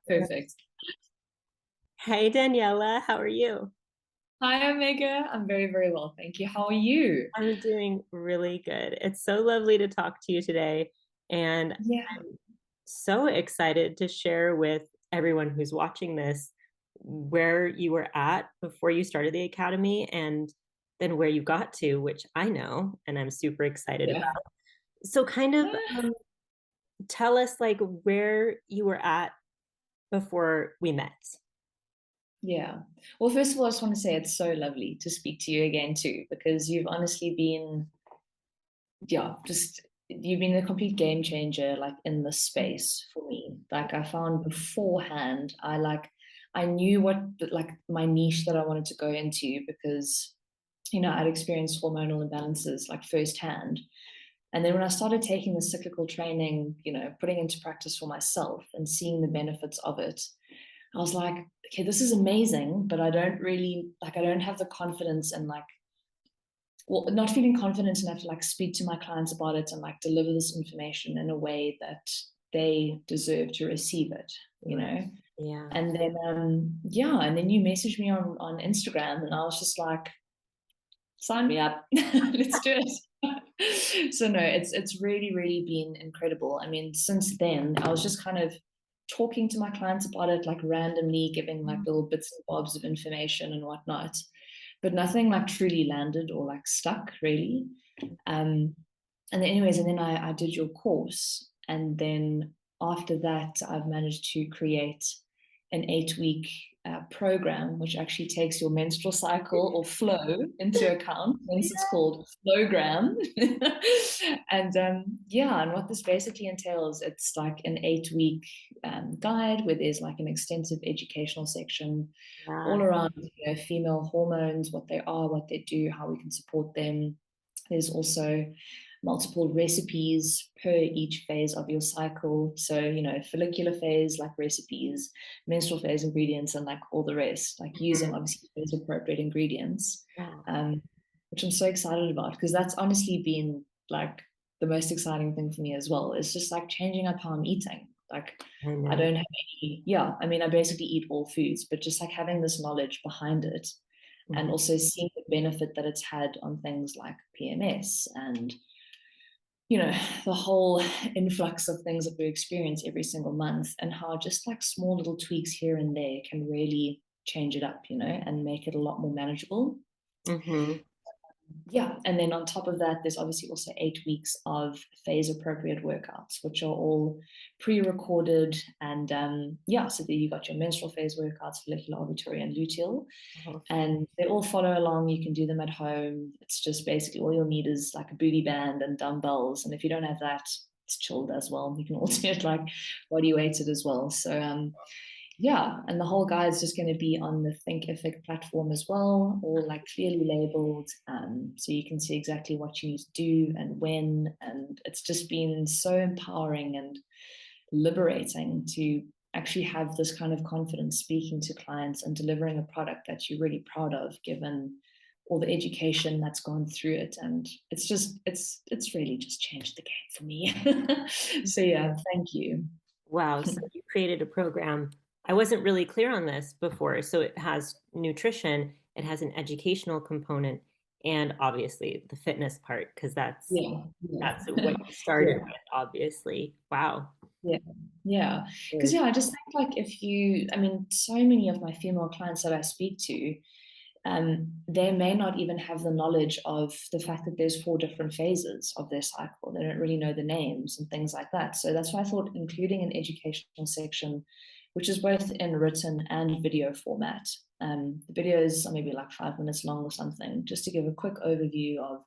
Perfect. Hey Daniela, how are you? Hi, Omega. I'm very, very well. Thank you. How are you? I'm doing really good. It's so lovely to talk to you today, and Yeah. I'm so excited to share with everyone who's watching this where you were at before you started the academy and then where you got to, which I know and I'm super excited about. Yeah. So kind of tell us like where you were at before we met. Yeah. Well, first of all, I just want to say it's so lovely to speak to you again too, because you've honestly been, yeah, just you've been a complete game changer like in this space for me. Like I found beforehand, I knew what like my niche that I wanted to go into because I'd experienced hormonal imbalances like firsthand. And then when I started taking the cyclical training, putting into practice for myself and seeing the benefits of it, I was like, okay, this is amazing, but I don't really I don't have the confidence and well, not feeling confident enough to like speak to my clients about it and like deliver this information in a way that they deserve to receive it, you Right. know? Yeah. And then, yeah, and then you messaged me on Instagram and I was just like, sign me up. Let's do it. So no, it's really, really been incredible. I mean, since then, I was just kind of talking to my clients about it, like randomly giving like little bits and bobs of information and whatnot, but nothing like truly landed or like stuck really. Um, and then anyways, and then I did your course, and then after that, I've managed to create an 8 week program, which actually takes your menstrual cycle or flow into account. Hence, it's called Flowgram. And yeah, and what this basically entails, it's like an 8 week guide where there's like an extensive educational section all Yeah. around female hormones, what they are, what they do, how we can support them. There's also multiple recipes per each phase of your cycle. So, follicular phase, like recipes, menstrual phase ingredients, and like all the rest, like using obviously phase appropriate ingredients, Yeah. um, which I'm so excited about because that's honestly been like the most exciting thing for me as well. It's just like changing up how I'm eating. Like, I I know. don't have any, yeah, I mean, I basically eat all foods, but just like having this knowledge behind it and Mhm. also seeing the benefit that it's had on things like PMS and the whole influx of things that we experience every single month and how just like small little tweaks here and there can really change it up, and make it a lot more manageable. Mhm. Yeah, and then on top of that, there's obviously also 8 weeks of phase appropriate workouts, which are all pre-recorded. And yeah, so there you got your menstrual phase workouts, follicular, ovulatory, and luteal, Mhm. and they all follow along. You can do them at home. It's just basically all you'll need is like a booty band and dumbbells. And if you don't have that, it's chilled as well. You can all do it like body weighted as well. So yeah, and the whole guide is just going to be on the Thinkific platform as well, all like clearly labeled, so you can see exactly what you need to do and when. And it's just been so empowering and liberating to actually have this kind of confidence speaking to clients and delivering a product that you're really proud of, given all the education that's gone through it. And it's really just changed the game for me. So yeah, thank you. Wow. So you created a program. I wasn't really clear on this before. So it has nutrition, it has an educational component, and obviously the fitness part, because Yeah, that's yeah. what you started Yeah. with, obviously. Wow. Yeah, yeah. Because Very yeah, I just think like I mean, so many of my female clients that I speak to, they may not even have the knowledge of the fact that there's 4 different phases of their cycle. They don't really know the names and things like that. So that's why I thought including an educational section, which is both in written and video format. The videos are maybe like 5 minutes long or something, just to give a quick overview of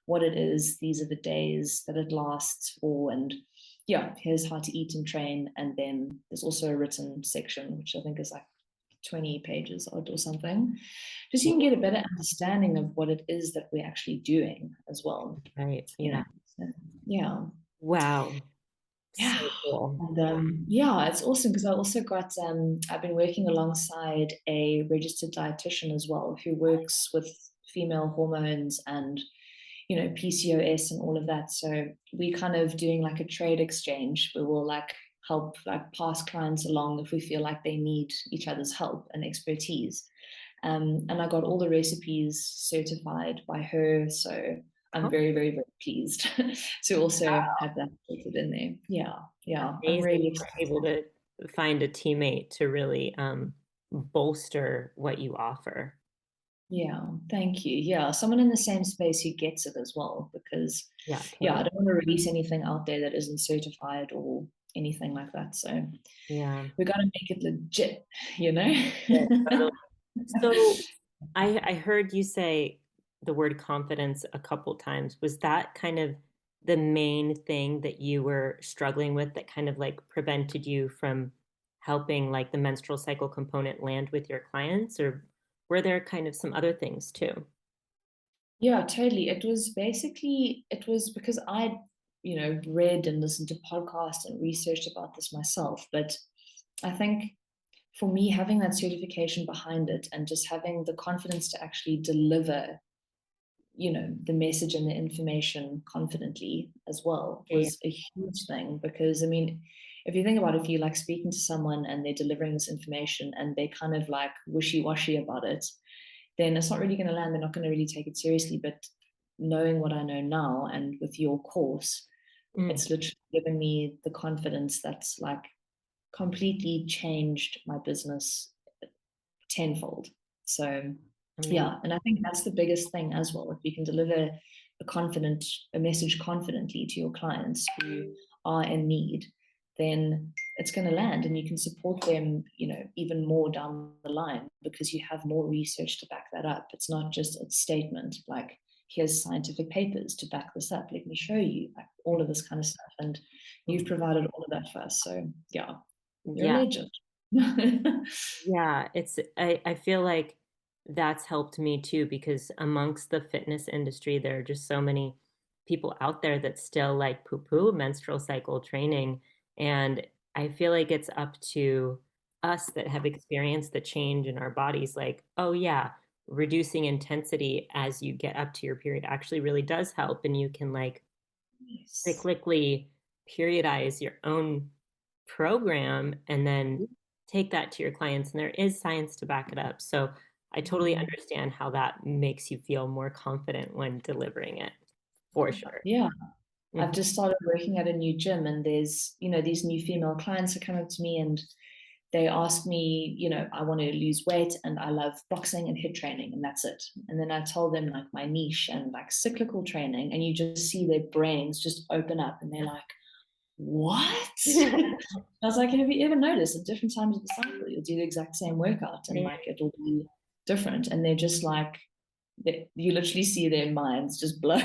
what it is. These are the days that it lasts for, and yeah, here's how to eat and train. And then there's also a written section, which I think is like 20 pages odd or something. Just so you can get a better understanding of what it is that we're actually doing as well, right. you Yeah. know. So, yeah. Wow. Yeah. So cool. And yeah, it's awesome because I also got I've been working alongside a registered dietitian as well who works with female hormones and PCOS and all of that. So we kind of doing like a trade exchange where we'll like help like pass clients along if we feel like they need each other's help and expertise. And I got all the recipes certified by her. So I'm Oh, very, very, very pleased to also have that included in there. Yeah, yeah, I'm amazing. really You're excited. able to find a teammate to really bolster what you offer. Yeah, thank you. Yeah, someone in the same space who gets it as well, because Yeah, yeah, I totally. don't want to release anything out there that isn't certified or anything like that. So Yeah. we got to make it legit, you know? Yeah, totally. So I heard you say the word confidence a couple times. Was that kind of the main thing that you were struggling with that kind of like prevented you from helping like the menstrual cycle component land with your clients, or were there kind of some other things too? Yeah, totally. It was because I, read and listened to podcasts and researched about this myself. But I think for me, having that certification behind it and just having the confidence to actually deliver, the message and the information confidently as well Yeah. was a huge thing. Because I mean, if you think about it, if you like speaking to someone and they're delivering this information and they kind of like wishy-washy about it, then it's not really going to land. They're not going to really take it seriously. But knowing what I know now and with your course, Mm. it's literally given me the confidence that's like completely changed my business tenfold. So Amazing. yeah, and I think that's the biggest thing as well. If you can deliver a message confidently to your clients who are in need, then it's going to land and you can support them, even more down the line because you have more research to back that up. It's not just a statement like, here's scientific papers to back this up. Let me show you, like all of this kind of stuff. And you've provided all of that for us. So yeah, you're a Yeah. legend. Yeah, I feel like that's helped me too because amongst the fitness industry, there are just so many people out there that still like poo-poo menstrual cycle training. And I feel like it's up to us that have experienced the change in our bodies, like, oh yeah, reducing intensity as you get up to your period actually really does help. And you can like Yes. cyclically periodize your own program and then take that to your clients. And there is science to back it up. So I totally Mhm. understand how that makes you feel more confident when delivering it, for sure. Yeah, I've Mhm. just started working at a new gym, and there's, these new female clients are coming up to me and they ask me, I want to lose weight and I love boxing and hit training, and that's it. And then I tell them like my niche and like cyclical training, and you just see their brains just open up and they're like, what? I was like, have you ever noticed at different times of the cycle, you'll do the exact same workout and like it'll be different? And they're just like, you literally see their minds just blow.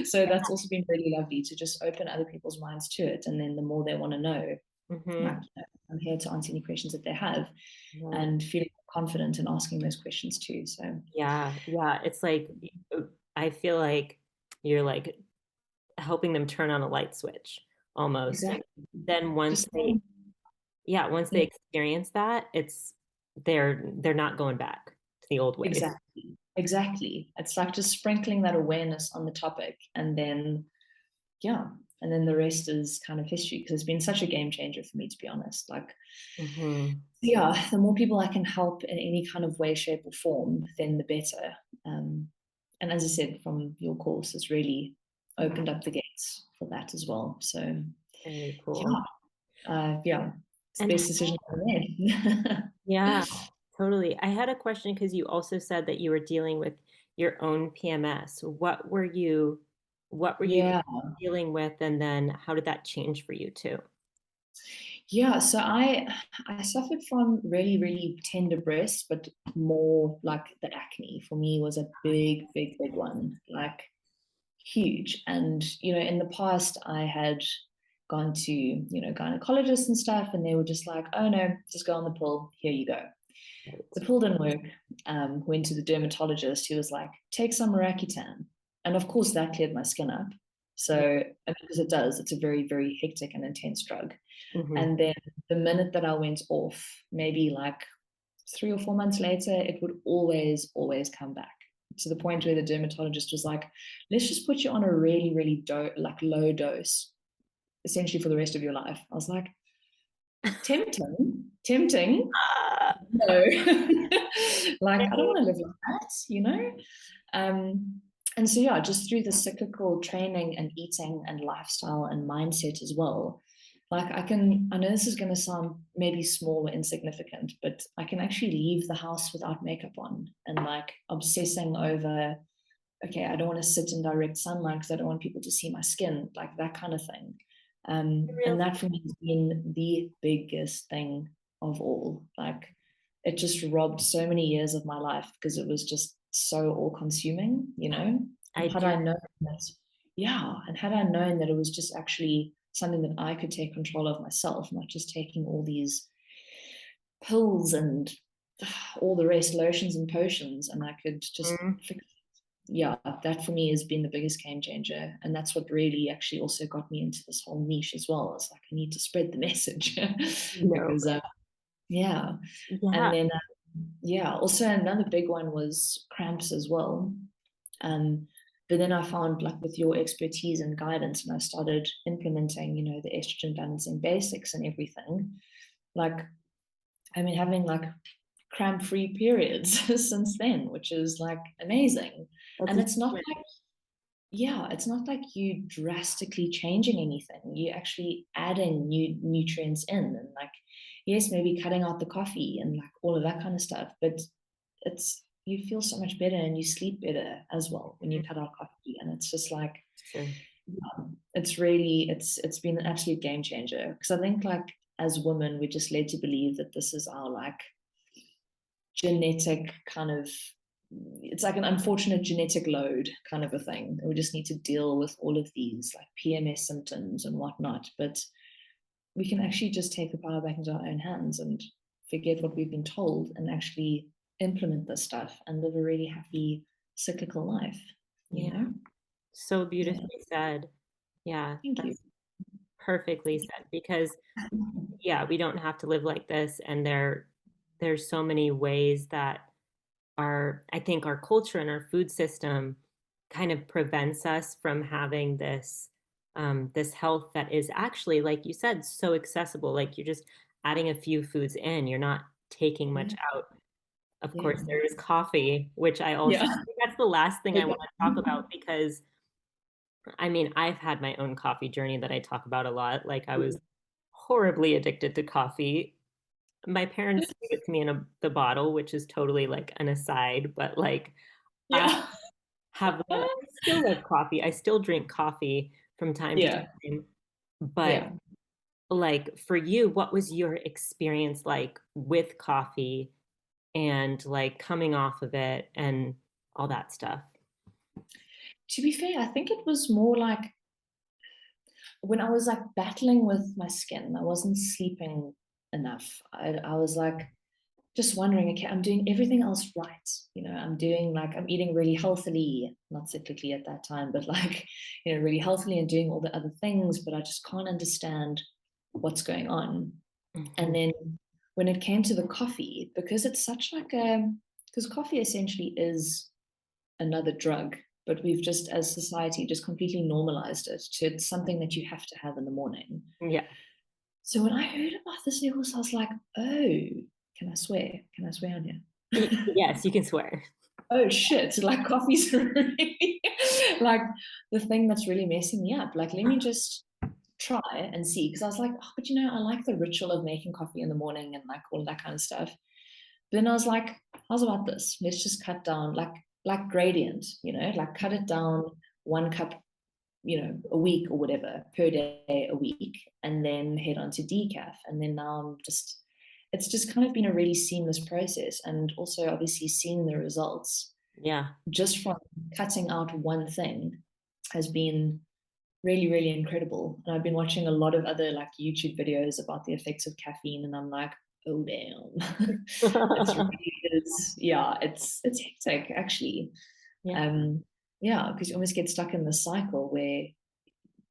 So that's also been really lovely to just open other people's minds to it. And then the more they want to know, like, Mhm. I'm here to answer any questions that they have Yeah. and feeling confident in asking those questions too. So Yeah, yeah. It's like I feel like you're like helping them turn on a light switch almost. And exactly. then once Just they, yeah, once they yeah, experience that, it's they're not going back to the old ways. exactly. Exactly. It's like just sprinkling that awareness on the topic and then yeah. And then the rest is kind of history because it's been such a game changer for me, to be honest. Like, Hmm. yeah, the more people I can help in any kind of way, shape, or form, then the better. And as I said, from your course, it's really opened up the gates for that as well. So, Very cool. yeah, yeah, it's And the best decision I ever made. yeah, totally. I had a question because you also said that you were dealing with your own PMS. What were you Yeah. dealing with, and then how did that change for you too? Yeah, so I suffered from really, really tender breasts, but more like the acne for me was a big, big, big one, like huge. And in the past, I had gone to gynecologists and stuff, and they were just like, "Oh no, just go on the pill. Here you go." The pill didn't work. Went to the dermatologist, who was like, "Take some Rakutan," and of course that cleared my skin up. So because it does, it's a very, very hectic and intense drug. Mm-hmm. And then the minute that I went off, maybe like 3 or 4 months later, it would always, always come back to the point where the dermatologist was like, let's just put you on a really, really like low dose essentially for the rest of your life. I was like, tempting. Ah, No. Like, I don't want to live like that, you know? And so, yeah, just through the cyclical training and eating and lifestyle and mindset as well, like I know this is going to sound maybe small or insignificant, but I can actually leave the house without makeup on and like obsessing over, okay, I don't want to sit in direct sunlight because I don't want people to see my skin, like that kind of thing. And real. that for me has been the biggest thing of all. Like it just robbed so many years of my life because it was just so all consuming, you know? I Had do. I known that, yeah, and had I known that it was just actually something that I could take control of myself, not just taking all these pills and all the rest, lotions and potions, and I could just Mm, fix, yeah, that for me has been the biggest game changer. And that's what really actually also got me into this whole niche as well. It's like I need to spread the message no. because, yeah. Yeah. And then, yeah, also another big one was cramps as well. Um, but then I found like with your expertise and guidance, and I started implementing, you know, the estrogen balancing basics and everything. Like, I mean, having like cramp free periods since then, which is like amazing. That's And a it's not huge like, yeah, it's not like you drastically changing anything. You're actually adding new nutrients in and like, yes, maybe cutting out the coffee and like all of that kind of stuff. But it's, you feel so much better and you sleep better as well when you win. cut out coffee. And it's just like, True. it's really, it's been an absolute game changer. Because I think like as women, we're just led to believe that this is our like genetic kind of, it's like an unfortunate genetic load kind of a thing. We just need to deal with all of these like PMS symptoms and whatnot. But we can actually just take the power back into our own hands and forget what we've been told and actually implement this stuff and live a really happy cyclical life, you Yeah. know? So Yeah. beautifully said. Yeah, Thank you. that's perfectly said because yeah, we don't have to live like this and there's so many ways that I think our culture and our food system kind of prevents us from having this health that is actually, like you said, so accessible. Like you're just adding a few foods in, you're not taking much Yeah. out. Of Yeah. course, there is coffee, which I Yeah. think that's the last thing I Yeah. want to talk about because I mean, I've had my own coffee journey that I talk about a lot. Like I was horribly addicted to coffee. My parents gave it to me in the bottle, which is totally like an aside, but like I Yeah. have I still love coffee. I still drink coffee from time to Yeah. time. But Yeah. like for you, what was your experience like with coffee and like coming off of it and all that stuff? To be fair, I think it was more like when I was like battling with my skin, I wasn't sleeping enough. I was like just wondering, okay, I'm doing everything else right. You know, I'm doing like, I'm eating really healthily, not cyclically at that time, but like, you know, really healthily and doing all the other things, but I just can't understand what's going on. And Mhm. then when it came to the coffee, because it's such like a, because coffee essentially is another drug, but we've just, as society, just completely normalized it to it's something that you have to have in the morning. Yeah. So when I heard about this news, I was like, oh, can I swear? Can I swear on here? Yes, you can swear. Oh shit, like coffee's really like the thing that's really messing me up. Like, let me just try and see. Because I was like, oh, but you know, I like the ritual of making coffee in the morning and like all that kind of stuff. Then I was like, how's about this? Let's just cut down like gradient, you know, like cut it down 1 cup, you know, a week or whatever per day a week, and then head on to decaf. And then now I'm just, it's just kind of been a really seamless process. And also obviously seeing the results Yeah. just from cutting out one thing has been really, really incredible. And I've been watching a lot of other like YouTube videos about the effects of caffeine, and I'm like, oh damn, it's really is, yeah, it's hectic actually. Yeah. Um, yeah, because you almost get stuck in the cycle where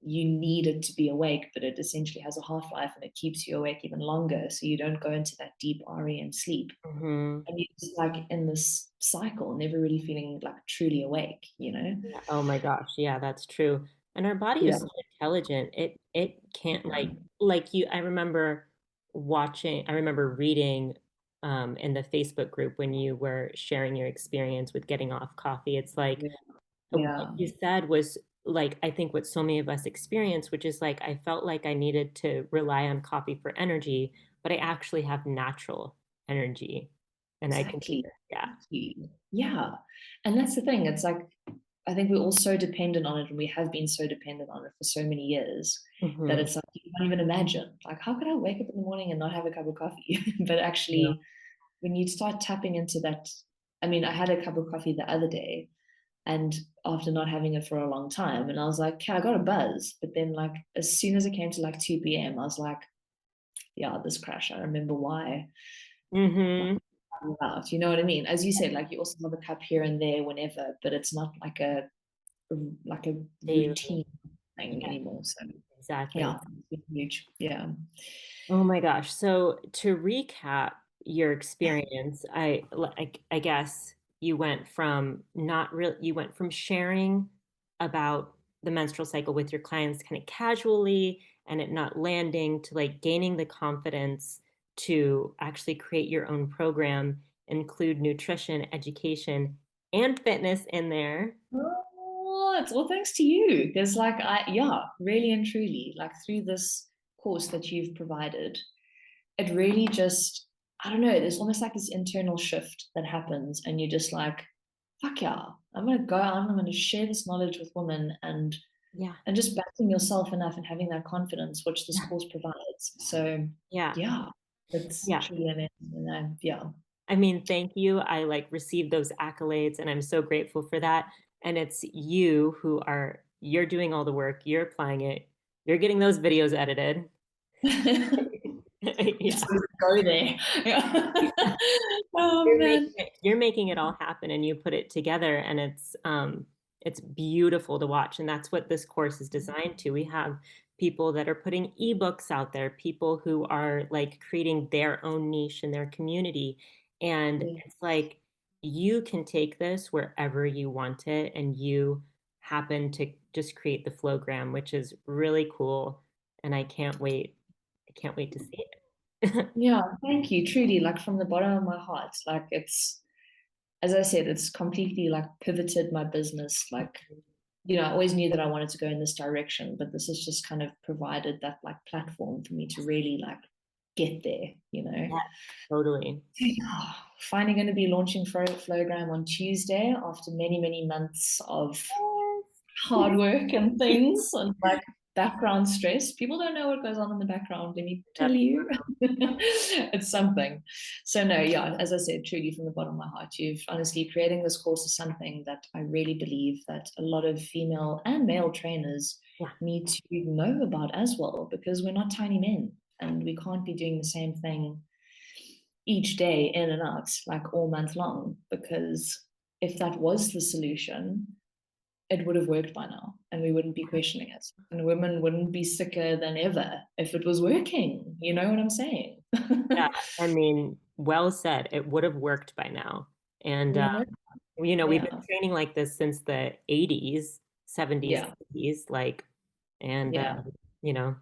you need it to be awake, but it essentially has a half life and it keeps you awake even longer, so you don't go into that deep REM sleep. Hmm. And you're just like in this cycle, never really feeling like truly awake, you know? Oh my gosh. Yeah, that's true. And our body Yeah. is so intelligent. It can't like you I remember I remember reading in the Facebook group when you were sharing your experience with getting off coffee. It's like Yeah. what Yeah. you said was like I think what so many of us experience, which is like I felt like I needed to rely on coffee for energy, but I actually have natural energy. And I can Exactly. yeah. Exactly. Yeah. And that's the thing. It's like, I think we're all so dependent on it, and we have been so dependent on it for so many years that Hmm. it's like you can't even imagine. Like, how could I wake up in the morning and not have a cup of coffee? But Yeah. actually, when you start tapping into that, I mean, I had a cup of coffee the other day, and after not having it for a long time, and I was like, okay, I got a buzz. But then, like, as soon as it came to like 2 p.m., I was like, yeah, this crash. I remember why. Like, Hmm. out, you know what I mean? As you said, like you also have a cup here and there whenever, but it's not like a Daily. routine thing Yeah, anymore. So exactly. yeah, it's huge. Yeah. Oh my gosh. So to recap your experience, I guess you went from not real you went from sharing about the menstrual cycle with your clients kind of casually and it not landing to like gaining the confidence to actually create your own program, include nutrition, education, and fitness in there. Oh, it's all thanks to you. Because like yeah, really and truly, like through this course that you've provided, it really just, I don't know, there's almost like this internal shift that happens, and you're just like, fuck yeah, I'm gonna go out and I'm gonna share this knowledge with women, Yeah. and just backing yourself enough and having that confidence, which this Yeah. course provides. So Yeah. yeah, it's Yeah. truly amazing. And yeah. I mean, thank you. I like received those accolades and I'm so grateful for that. And it's you who are, you're doing all the work, you're applying it, you're getting those videos edited. Yeah. Just go there. Yeah. Oh man. You're making it all happen and you put it together and it's beautiful to watch. And that's what this course is designed to. We have people that are putting ebooks out there, people who are like creating their own niche in their community. And Yeah. it's like you can take this wherever you want it and you happen to just create the flowgram, which is really cool. And I can't wait. I can't wait to see it. Yeah, thank you. Truly, like from the bottom of my heart. Like it's, as I said, it's completely like pivoted my business. Like, I always knew that I wanted to go in this direction, but this has just kind of provided that like platform for me to really like get there. Yeah, totally. Yeah, finally going to be launching Flowgram on Tuesday after many, many months of hard work and things and like background stress. People don't know what goes on in the background. Let me tell That's you, it's something. So, no, yeah, as I said, truly from the bottom of my heart, you've honestly creating this course is something that I really believe that a lot of female and male trainers yeah. need to know about as well, because we're not tiny men and we can't be doing the same thing each day in and out like all month long, because if that was the solution, it would have worked by now and we wouldn't be questioning it. And women wouldn't be sicker than ever if it was working. You know what I'm saying? Yeah, I mean, well said. It would have worked by now. And You know? we've been Yeah. training like this since the 80s, 70s, Yeah. 80s, like, and Yeah. you know,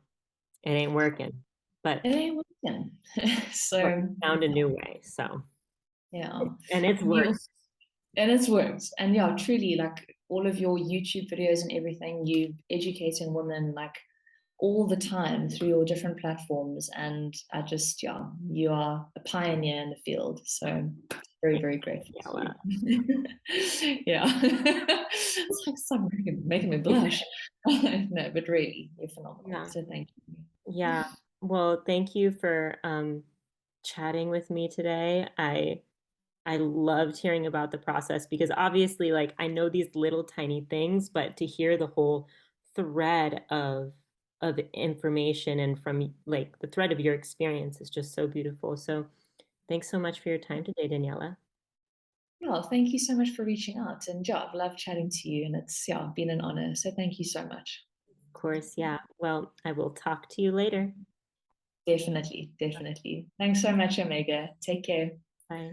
it ain't working. It But ain't working. but So we found a new way. So, yeah. and it's And you worked. also, and it's worked. And yeah, truly, like all of your YouTube videos and everything, you educating women like all the time through your different platforms. And I just, yeah, you are a pioneer in the field. So very, very grateful to Yeah. you. Yeah. It's like stop making me blush. No, but really, you're phenomenal. Yeah. So thank you. Yeah. Well, thank you for chatting with me today. I loved hearing about the process because obviously, like, I know these little tiny things, but to hear the whole thread of information and from like the thread of your experience is just so beautiful. So, thanks so much for your time today, Daniela. Yeah, thank you so much for reaching out. And yeah, I've loved chatting to you, and it's yeah, been an honor. So thank you so much. Of course, yeah. Well, I will talk to you later. Definitely, definitely. Thanks so much, Omega. Take care. Bye.